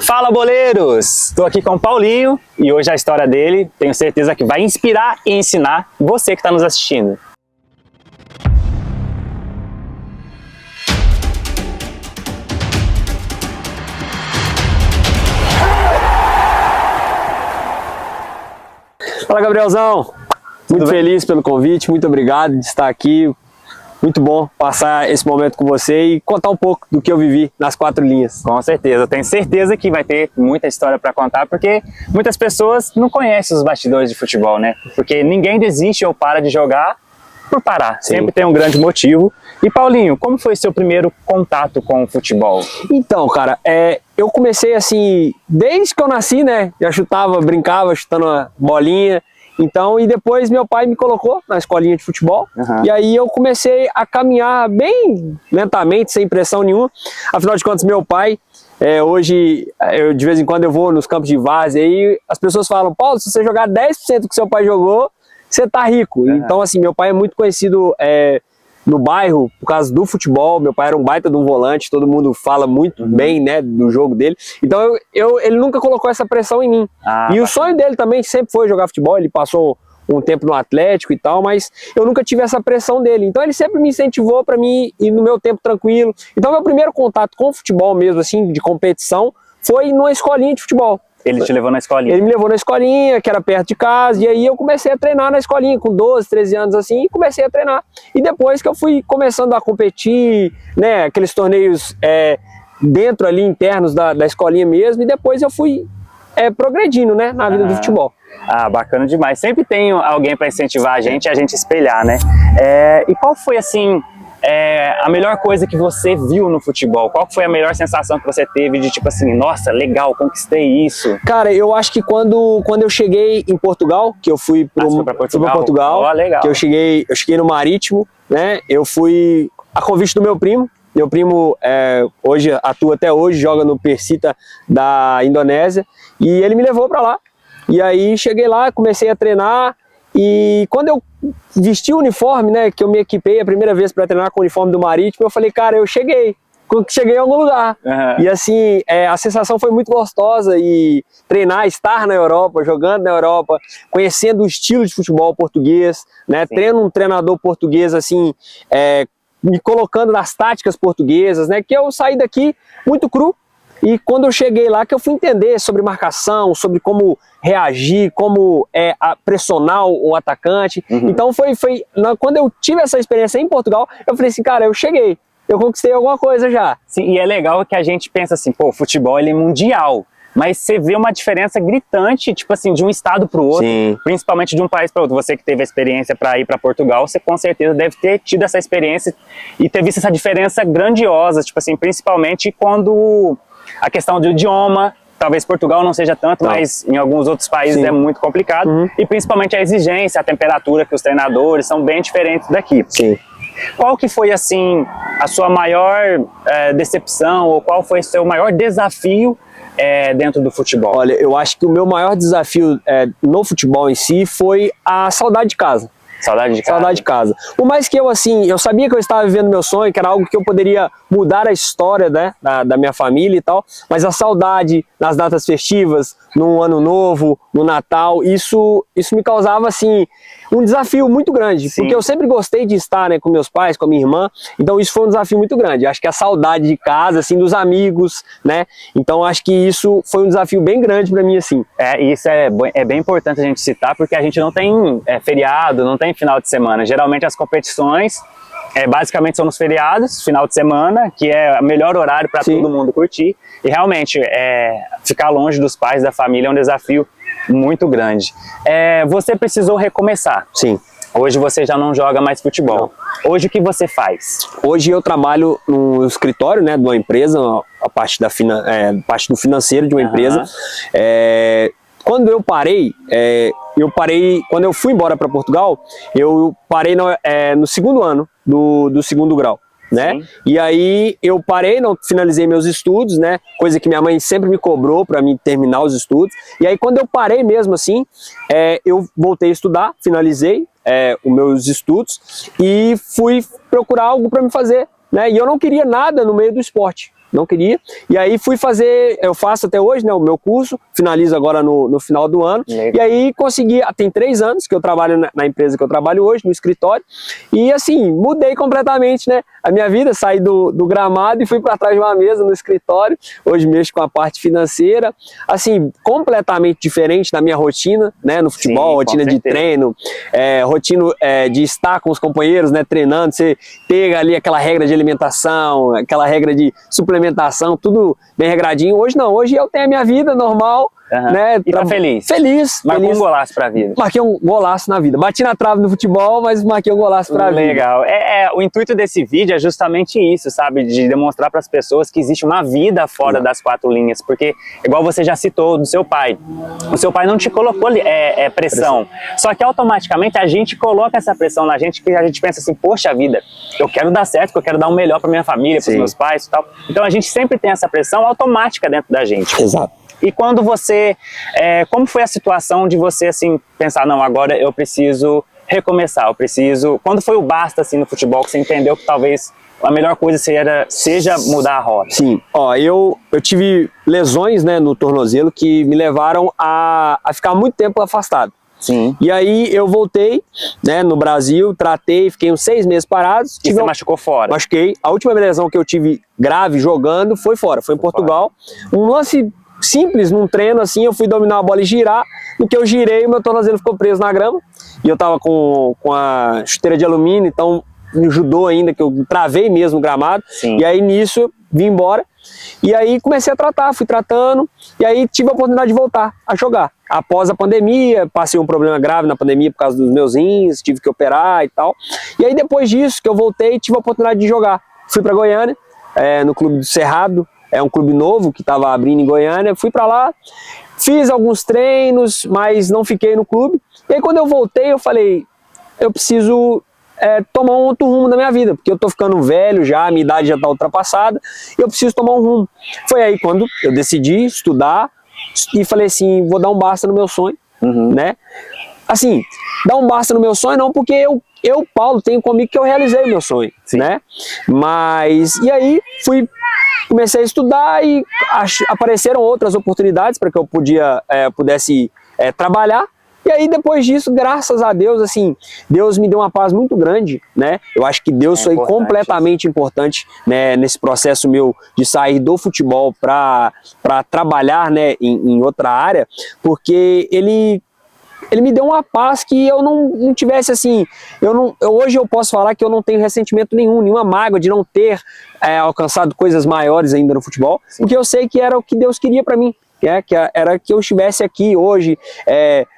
Fala, boleiros! Estou aqui com o Paulinho e hoje a história dele tenho certeza que vai inspirar e ensinar você que está nos assistindo. Fala, Gabrielzão! Muito feliz pelo convite, muito obrigado de estar aqui. Muito bom passar esse momento com você e contar um pouco do que eu vivi nas 4 linhas. Com certeza, eu tenho certeza que vai ter muita história para contar, porque muitas pessoas não conhecem os bastidores de futebol, né? Porque ninguém desiste ou para de jogar por parar, Sim. Sempre tem um grande motivo. E Paulinho, como foi seu primeiro contato com o futebol? Então, cara, eu comecei assim, desde que eu nasci, né? Já brincava chutando uma bolinha. Então, e depois meu pai me colocou na escolinha de futebol, E aí eu comecei a caminhar bem lentamente, sem pressão nenhuma. Afinal de contas, meu pai, hoje, de vez em quando eu vou nos campos de várzea, e as pessoas falam: Paulo, se você jogar 10% do que seu pai jogou, você tá rico. Então, assim, meu pai é muito conhecido no bairro por causa do futebol. Meu pai era um baita de um volante, todo mundo fala muito bem, né, do jogo dele. Então ele nunca colocou essa pressão em mim. E o sonho dele também sempre foi jogar futebol. Ele passou um tempo no Atlético e tal, mas eu nunca tive essa pressão dele. Então ele sempre me incentivou para mim ir no meu tempo tranquilo. Então meu primeiro contato com o futebol mesmo, assim, de competição, foi numa escolinha de futebol. Ele te levou na escolinha? Ele me levou na escolinha, que era perto de casa, e aí eu comecei a treinar na escolinha, com 12, 13 anos assim, e comecei a treinar. E depois que eu fui começando a competir, né, aqueles torneios dentro ali, internos da escolinha mesmo, e depois eu fui progredindo, né, na vida do futebol. Ah, bacana demais. Sempre tem alguém para incentivar a gente espelhar, né? E qual foi, assim, a melhor coisa que você viu no futebol? Qual foi a melhor sensação que você teve de tipo assim, nossa, legal, conquistei isso? Cara, eu acho que quando eu cheguei em Portugal, que eu fui para Portugal, legal. Que eu cheguei no Marítimo, né? Eu fui a convite do meu primo. Meu primo hoje atua até hoje, joga no Persita da Indonésia, e ele me levou para lá. E aí cheguei lá, comecei a treinar. E quando eu vesti o uniforme, né, que eu me equipei a primeira vez para treinar com o uniforme do Marítimo, eu falei, cara, eu cheguei em algum lugar. E assim, a sensação foi muito gostosa, e treinar, estar na Europa, jogando na Europa, conhecendo o estilo de futebol português, né, tendo um treinador português, assim, me colocando nas táticas portuguesas, né, que eu saí daqui muito cru. E quando eu cheguei lá, que eu fui entender sobre marcação, sobre como reagir, como pressionar o atacante. Então quando eu tive essa experiência em Portugal, eu falei assim, cara, eu cheguei, eu conquistei alguma coisa já. Sim, e é legal que a gente pensa assim, pô, o futebol ele é mundial. Mas você vê uma diferença gritante, tipo assim, de um estado para o outro, principalmente de um país para outro. Você que teve a experiência para ir para Portugal, você com certeza deve ter tido essa experiência e ter visto essa diferença grandiosa, tipo assim, principalmente quando a questão do idioma, talvez Portugal não seja tanto, mas em alguns outros países é muito complicado, e principalmente a exigência, a temperatura que os treinadores são bem diferentes daqui. Qual que foi, assim, a sua maior decepção, ou qual foi o seu maior desafio dentro do futebol? Olha, eu acho que o meu maior desafio no futebol em si foi a saudade de casa. Saudade de casa? Saudade de casa. Por mais que eu sabia que eu estava vivendo meu sonho, que era algo que eu poderia mudar a história, né, da minha família e tal, mas a saudade nas datas festivas, no Ano Novo, no Natal, isso me causava, assim, um desafio muito grande, porque eu sempre gostei de estar, né, com meus pais, com a minha irmã, então isso foi um desafio muito grande. Acho que a saudade de casa, assim, dos amigos, né, então acho que isso foi um desafio bem grande para mim, assim. Isso é bem importante a gente citar, porque a gente não tem feriado, não tem final de semana. Geralmente as competições basicamente são nos feriados, final de semana, que é o melhor horário para todo mundo curtir, e realmente ficar longe dos pais, da família é um desafio muito grande. Você precisou recomeçar. Sim. Hoje você já não joga mais futebol. Hoje o que você faz? Hoje eu trabalho no escritório, né, de uma empresa, a parte parte do financeiro de uma empresa. Quando eu parei, quando eu fui embora para Portugal, eu parei no segundo ano do segundo grau, né? E aí eu parei, não finalizei meus estudos, né? Coisa que minha mãe sempre me cobrou para mim terminar os estudos. E aí quando eu parei mesmo assim, eu voltei a estudar, finalizei os meus estudos e fui procurar algo para me fazer, né? E eu não queria nada no meio do esporte. não queria. E aí fui fazer, eu faço até hoje, né, o meu curso, finalizo agora no final do ano. Legal. E aí consegui, tem 3 anos que eu trabalho na empresa que eu trabalho hoje, no escritório, e assim, mudei completamente, né, a minha vida, saí do gramado e fui para trás de uma mesa no escritório. Hoje mexo com a parte financeira, assim, completamente diferente da minha rotina, né, no futebol. Sim, rotina de treino, rotina de estar com os companheiros, né, treinando, você ter ali aquela regra de alimentação, aquela regra de suplementação, tudo bem regradinho. Hoje não, hoje eu tenho a minha vida normal, né? E tá feliz? Feliz. Marcou um golaço pra vida. Marquei um golaço na vida. Bati na trave no futebol, mas marquei um golaço pra vida. Legal. O intuito desse vídeo é justamente isso, sabe? De demonstrar para as pessoas que existe uma vida fora das 4 linhas. Porque, igual você já citou do seu pai, o seu pai não te colocou pressão. Só que automaticamente a gente coloca essa pressão na gente, que a gente pensa assim, poxa vida, eu quero dar certo, eu quero dar o melhor pra minha família, pros meus pais e tal. Então a gente sempre tem essa pressão automática dentro da gente. Exato. E quando você, como foi a situação de você assim, pensar, não, agora eu preciso recomeçar, quando foi o basta assim no futebol, que você entendeu que talvez a melhor coisa seja mudar a rota? Sim, ó, eu tive lesões, né, no tornozelo que me levaram a ficar muito tempo afastado. Sim. E aí eu voltei, né, no Brasil, tratei, fiquei uns 6 meses parados. E você machucou fora? Machuquei. A última lesão que eu tive grave jogando foi fora, foi em Portugal. Um lance simples, num treino assim, eu fui dominar a bola e girar. No que eu girei, o meu tornozelo ficou preso na grama. E eu tava com a chuteira de alumínio, então me ajudou ainda, que eu travei mesmo o gramado. Sim. E aí nisso eu vim embora. E aí comecei a tratar, fui tratando. E aí tive a oportunidade de voltar a jogar. Após a pandemia, passei um problema grave na pandemia por causa dos meus rins, tive que operar e tal. E aí depois disso que eu voltei, tive a oportunidade de jogar. Fui para Goiânia, no Clube do Cerrado. É um clube novo que estava abrindo em Goiânia. Fui para lá, fiz alguns treinos, mas não fiquei no clube. E aí quando eu voltei, eu falei, eu preciso tomar um outro rumo na minha vida, porque eu tô ficando velho já, a minha idade já tá ultrapassada, e eu preciso tomar um rumo. Foi aí quando eu decidi estudar e falei assim, vou dar um basta no meu sonho, né? Assim, dar um basta no meu sonho não, porque eu Paulo, tenho comigo que eu realizei o meu sonho, né? Mas, e aí comecei a estudar e apareceram outras oportunidades para que eu pudesse trabalhar. E aí depois disso, graças a Deus, assim, Deus me deu uma paz muito grande, né? Eu acho que Deus foi completamente importante, né, nesse processo meu de sair do futebol para trabalhar, né, em outra área, porque ele me deu uma paz que eu não tivesse assim, hoje eu posso falar que eu não tenho ressentimento nenhum, nenhuma mágoa de não ter alcançado coisas maiores ainda no futebol, porque eu sei que era o que Deus queria para mim. Que era que eu estivesse aqui hoje,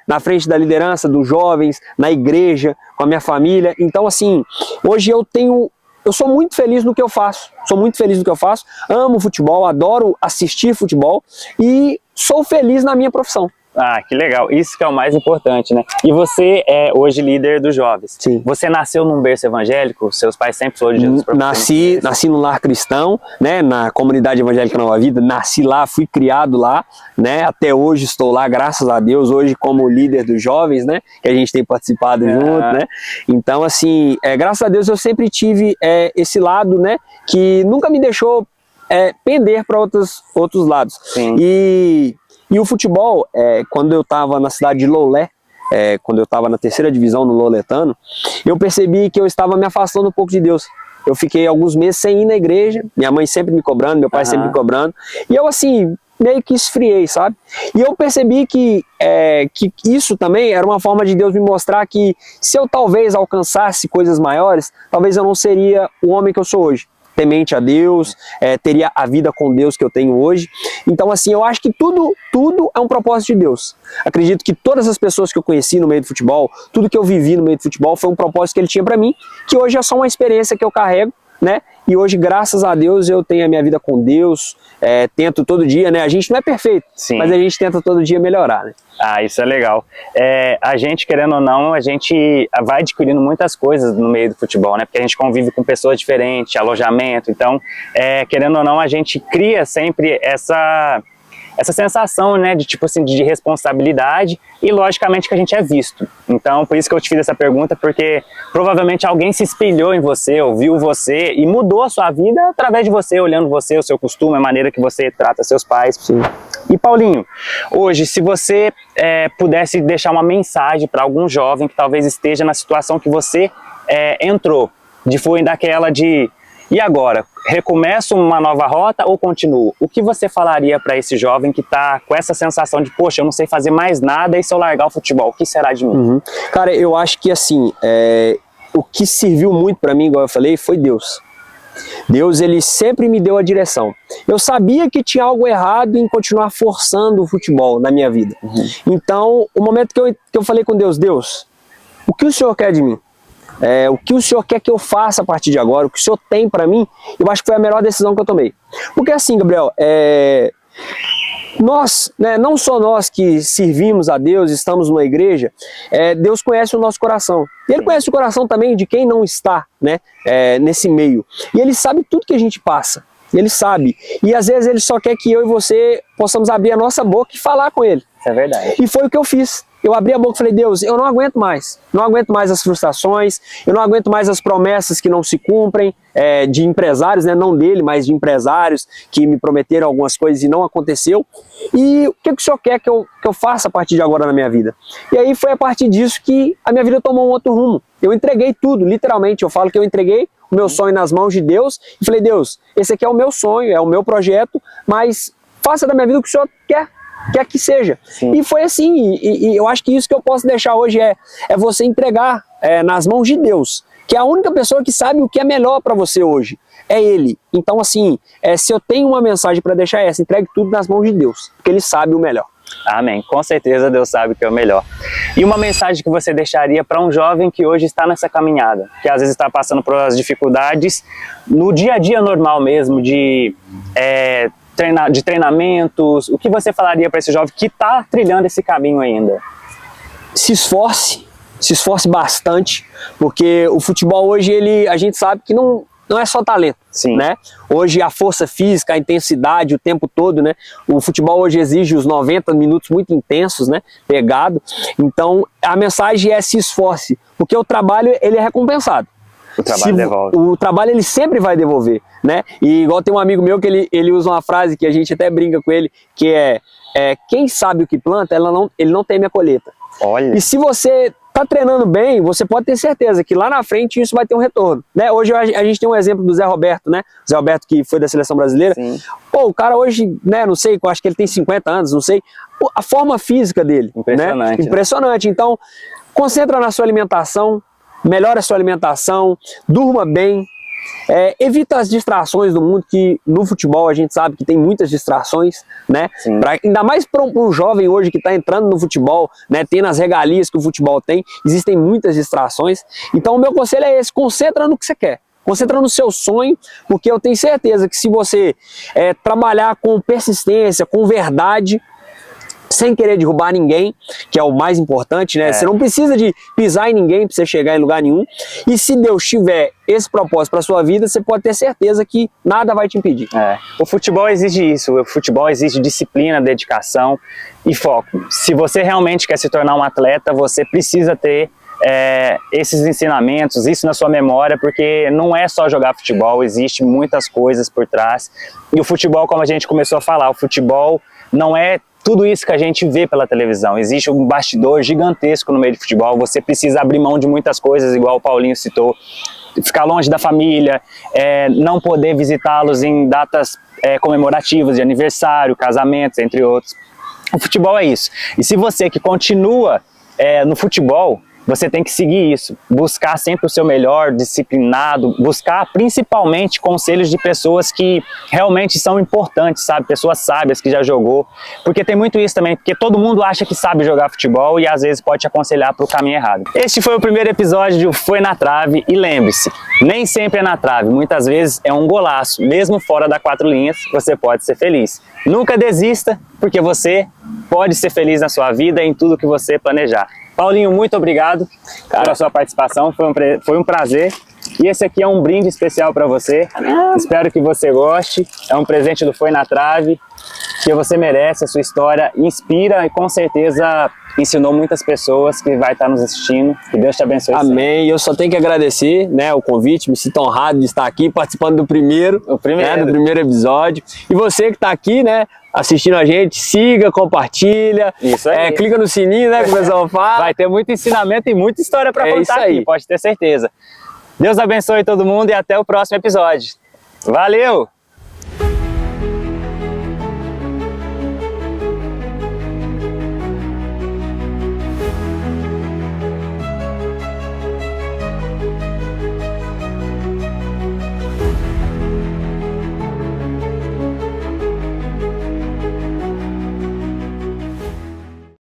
na frente da liderança dos jovens, na igreja, com a minha família. Então, assim, hoje eu sou muito feliz no que eu faço, amo futebol, adoro assistir futebol e sou feliz na minha profissão. Ah, que legal. Isso que é o mais importante, né? E você é hoje líder dos jovens. Sim. Você nasceu num berço evangélico? Seus pais sempre foram de Jesus? Nasci no lar cristão, né? Na comunidade evangélica Nova Vida. Nasci lá, fui criado lá, né? Até hoje estou lá, graças a Deus, hoje como líder dos jovens, né? Que a gente tem participado junto, né? Então, assim, graças a Deus eu sempre tive esse lado, né? Que nunca me deixou pender para outros lados. Sim. E o futebol, quando eu estava na cidade de Loulé, quando eu estava na 3ª divisão no Louletano, eu percebi que eu estava me afastando um pouco de Deus. Eu fiquei alguns meses sem ir na igreja, minha mãe sempre me cobrando, meu pai sempre me cobrando, e eu assim, meio que esfriei, sabe? E eu percebi que isso também era uma forma de Deus me mostrar que se eu talvez alcançasse coisas maiores, talvez eu não seria o homem que eu sou hoje. Temente a Deus, teria a vida com Deus que eu tenho hoje. Então, assim, eu acho que tudo é um propósito de Deus. Acredito que todas as pessoas que eu conheci no meio do futebol, tudo que eu vivi no meio do futebol foi um propósito que ele tinha para mim, que hoje é só uma experiência que eu carrego, né? E hoje, graças a Deus, eu tenho a minha vida com Deus, tento todo dia, né? A gente não é perfeito, mas a gente tenta todo dia melhorar, né? Ah, isso é legal. A gente, querendo ou não, a gente vai adquirindo muitas coisas no meio do futebol, né? Porque a gente convive com pessoas diferentes, alojamento, então, querendo ou não, a gente cria sempre essa sensação, né, de tipo assim, de responsabilidade e logicamente que a gente é visto. Então, por isso que eu te fiz essa pergunta, porque provavelmente alguém se espelhou em você, ouviu você e mudou a sua vida através de você, olhando você, o seu costume, a maneira que você trata seus pais. Sim. E Paulinho, hoje, se você pudesse deixar uma mensagem para algum jovem que talvez esteja na situação que você entrou, foi daquela de, e agora? Recomeço uma nova rota ou continuo? O que você falaria para esse jovem que está com essa sensação de, poxa, eu não sei fazer mais nada e se eu largar o futebol, o que será de mim? Cara, eu acho que assim, o que serviu muito para mim, igual eu falei, foi Deus. Deus, ele sempre me deu a direção. Eu sabia que tinha algo errado em continuar forçando o futebol na minha vida. Então, o momento que eu falei com Deus, Deus, o que o Senhor quer de mim? O que o Senhor quer que eu faça a partir de agora? O que o Senhor tem para mim? Eu acho que foi a melhor decisão que eu tomei. Porque assim, Gabriel, nós, né, não só nós que servimos a Deus, estamos numa igreja, Deus conhece o nosso coração. E Ele conhece o coração também de quem não está, né, nesse meio. E Ele sabe tudo que a gente passa. Ele sabe. E às vezes Ele só quer que eu e você possamos abrir a nossa boca e falar com Ele. Isso é verdade. E foi o que eu fiz. Eu abri a boca e falei, Deus, eu não aguento mais. Não aguento mais as frustrações, eu não aguento mais as promessas que não se cumprem, de empresários, né, não dele, mas de empresários que me prometeram algumas coisas e não aconteceu. E o que o Senhor quer que eu faça a partir de agora na minha vida? E aí foi a partir disso que a minha vida tomou um outro rumo. Eu entreguei tudo, literalmente. Eu falo que eu entreguei o meu sonho nas mãos de Deus e falei, Deus, esse aqui é o meu sonho, é o meu projeto, mas faça da minha vida o que o Senhor quer que seja. Sim. E foi assim, e eu acho que isso que eu posso deixar hoje é você entregar nas mãos de Deus, que é a única pessoa que sabe o que é melhor para você hoje, é Ele. Então assim, se eu tenho uma mensagem para deixar entregue tudo nas mãos de Deus, porque Ele sabe o melhor. Amém, com certeza Deus sabe o que é o melhor. E uma mensagem que você deixaria para um jovem que hoje está nessa caminhada, que às vezes está passando por as dificuldades no dia a dia normal mesmo, de treinamentos, o que você falaria para esse jovem que está trilhando esse caminho ainda? Se esforce bastante, porque o futebol hoje, a gente sabe que não é só talento. Sim. Né? Hoje a força física, a intensidade, o tempo todo, né? O futebol hoje exige os 90 minutos muito intensos, né? Pegado. Então a mensagem é se esforce, porque o trabalho ele é recompensado. O trabalho devolve. O trabalho ele sempre vai devolver, né? E igual tem um amigo meu que ele usa uma frase que a gente até brinca com ele, que quem sabe o que planta, ele não teme a colheita. Olha. E se você tá treinando bem, você pode ter certeza que lá na frente isso vai ter um retorno, né? Hoje a gente tem um exemplo do Zé Roberto, né? O Zé Roberto que foi da seleção brasileira. Sim. Pô, o cara hoje, né, não sei, eu acho que ele tem 50 anos, não sei. A forma física dele, impressionante, né? Impressionante. Então, concentra na sua alimentação, melhora a sua alimentação, durma bem, evita as distrações do mundo, que no futebol a gente sabe que tem muitas distrações, né? Ainda mais para um jovem hoje que está entrando no futebol, né? Tendo as regalias que o futebol tem, existem muitas distrações. Então o meu conselho é esse, concentra no que você quer. Concentra no seu sonho, porque eu tenho certeza que se você trabalhar com persistência, com verdade, sem querer derrubar ninguém, que é o mais importante, né? Você não precisa de pisar em ninguém para você chegar em lugar nenhum. E se Deus tiver esse propósito para sua vida, você pode ter certeza que nada vai te impedir. O futebol exige isso, o futebol exige disciplina, dedicação e foco. Se você realmente quer se tornar um atleta, você precisa ter esses ensinamentos, isso na sua memória, porque não é só jogar futebol, existe muitas coisas por trás. E o futebol, como a gente começou a falar, o futebol não é tudo isso que a gente vê pela televisão. Existe um bastidor gigantesco no meio de futebol, você precisa abrir mão de muitas coisas, igual o Paulinho citou, ficar longe da família, não poder visitá-los em datas comemorativas de aniversário, casamentos, entre outros. O futebol é isso. E se você que continua no futebol, você tem que seguir isso, buscar sempre o seu melhor, disciplinado, buscar principalmente conselhos de pessoas que realmente são importantes, sabe? Pessoas sábias que já jogou, porque tem muito isso também, porque todo mundo acha que sabe jogar futebol e às vezes pode te aconselhar para o caminho errado. Este foi o primeiro episódio de Foi na Trave e lembre-se, nem sempre é na trave, muitas vezes é um golaço, mesmo fora da 4 linhas, você pode ser feliz. Nunca desista, porque você pode ser feliz na sua vida e em tudo que você planejar. Paulinho, muito obrigado pela sua participação, foi um prazer. E esse aqui é um brinde especial para você, espero que você goste, é um presente do Foi na Trave. porque você merece, a sua história inspira e com certeza ensinou muitas pessoas que vai estar nos assistindo. Que Deus te abençoe. Amém. Sempre. Eu só tenho que agradecer, né, o convite, me sinto honrado de estar aqui participando do primeiro episódio. E você que está aqui, né, assistindo a gente, siga, compartilha, isso aí. Clica no sininho, né, que o pessoal fala. Vai ter muito ensinamento e muita história para contar aqui, pode ter certeza. Deus abençoe todo mundo e até o próximo episódio. Valeu!